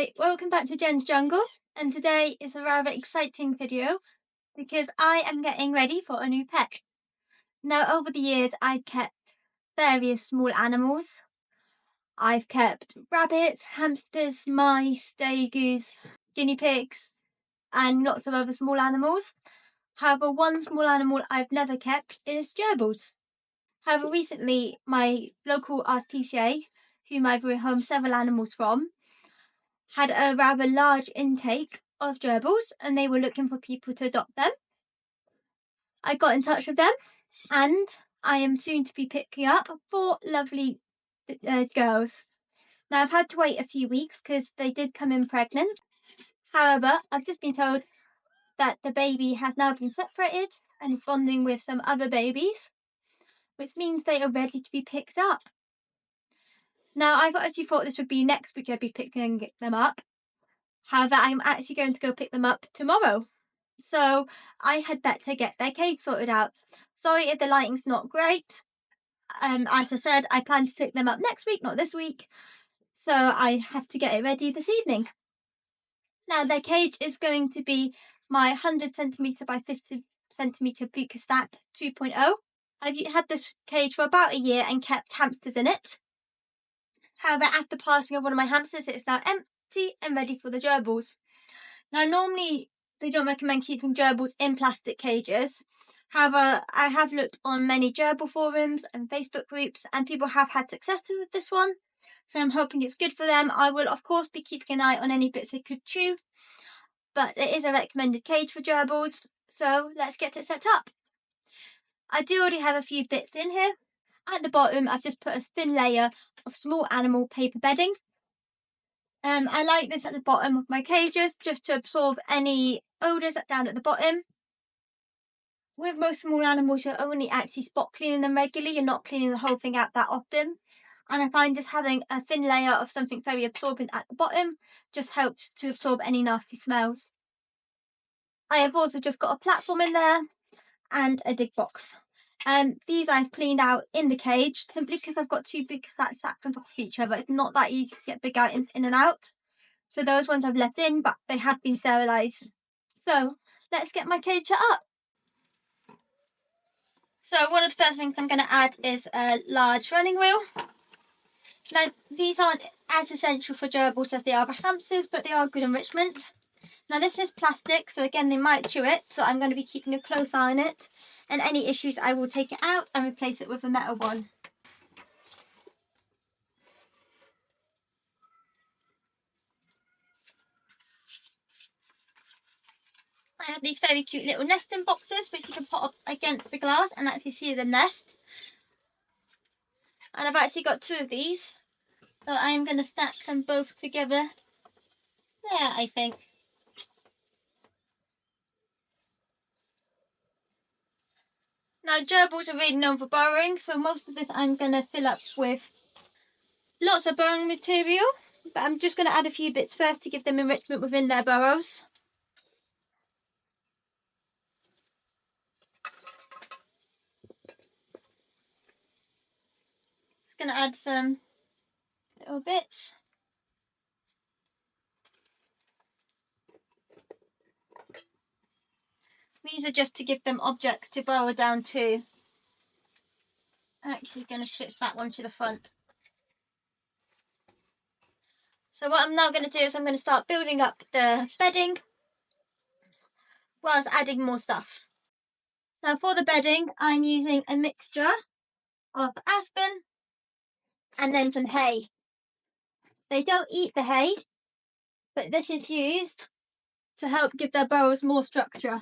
Hi, welcome back to Jen's Jungle, and today is a rather exciting video because I am getting ready for a new pet. Now, over the years, I've kept various small animals. I've kept rabbits, hamsters, mice, stegoos, guinea pigs, and lots of other small animals. However, one small animal I've never kept is gerbils. However, recently, my local RSPCA, whom I've rehomed several animals from, had a rather large intake of gerbils and they were looking for people to adopt them. I got in touch with them and I am soon to be picking up 4 lovely girls. Now, I've had to wait a few weeks because they did come in pregnant. However, I've just been told that the baby has now been separated and is bonding with some other babies, which means they are ready to be picked up. Now, I've actually thought this would be next week I'd be picking them up. However, I'm actually going to go pick them up tomorrow. So I had better get their cage sorted out. Sorry if the lighting's not great. As I said, I plan to pick them up next week, not this week. So I have to get it ready this evening. Now, their cage is going to be my 100cm by 50cm Bucatstate 2.0. I've had this cage for about a year and kept hamsters in it. However, after passing of one of my hamsters, it's now empty and ready for the gerbils. Now, normally they don't recommend keeping gerbils in plastic cages. However, I have looked on many gerbil forums and Facebook groups and people have had success with this one. So I'm hoping it's good for them. I will, of course, be keeping an eye on any bits they could chew. But it is a recommended cage for gerbils. So let's get it set up. I do already have a few bits in here. At the bottom, I've just put a thin layer of small animal paper bedding. I like this at the bottom of my cages just to absorb any odours down at the bottom. With most small animals, you're only actually spot cleaning them regularly. You're not cleaning the whole thing out that often. And I find just having a thin layer of something very absorbent at the bottom just helps to absorb any nasty smells. I have also just got a platform in there and a dig box. These I've cleaned out in the cage simply because I've got 2 big stacks on top of each other. It's not that easy to get big items in and out. So those ones I've left in, but they have been sterilised. So let's get my cage set up. So one of the first things I'm going to add is a large running wheel. Now, these aren't as essential for gerbils as they are for hamsters, but they are good enrichment. Now, this is plastic, so again, they might chew it, so I'm going to be keeping a close eye on it. And any issues, I will take it out and replace it with a metal one. I have these very cute little nesting boxes, which you can put up against the glass and actually see the nest. And I've actually got 2 of these, so I'm going to stack them both together. There, I think. Now, gerbils are really known for burrowing, so most of this I'm going to fill up with lots of burrowing material, but I'm just going to add a few bits first to give them enrichment within their burrows. Just going to add some little bits. These are just to give them objects to burrow down to. I'm actually going to switch that one to the front. So what I'm now going to do is I'm going to start building up the bedding whilst adding more stuff. Now, for the bedding, I'm using a mixture of aspen and then some hay. They don't eat the hay, but this is used to help give their burrows more structure.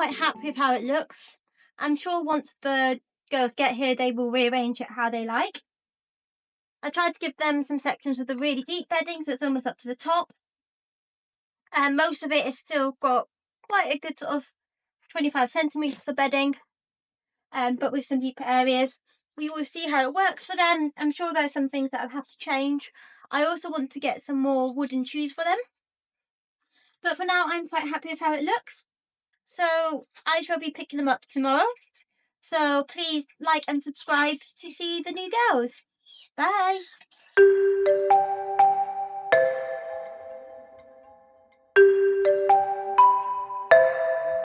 quite happy with how it looks. I'm sure once the girls get here, they will rearrange it how they like. I tried to give them some sections of the really deep bedding, so it's almost up to the top. And most of it is still got quite a good sort of 25 centimetres for bedding, but with some deeper areas. We will see how it works for them. I'm sure there's some things that I'll have to change. I also want to get some more wooden shoes for them. But for now, I'm quite happy with how it looks. So I shall be picking them up tomorrow. So please like and subscribe to see the new girls. Bye.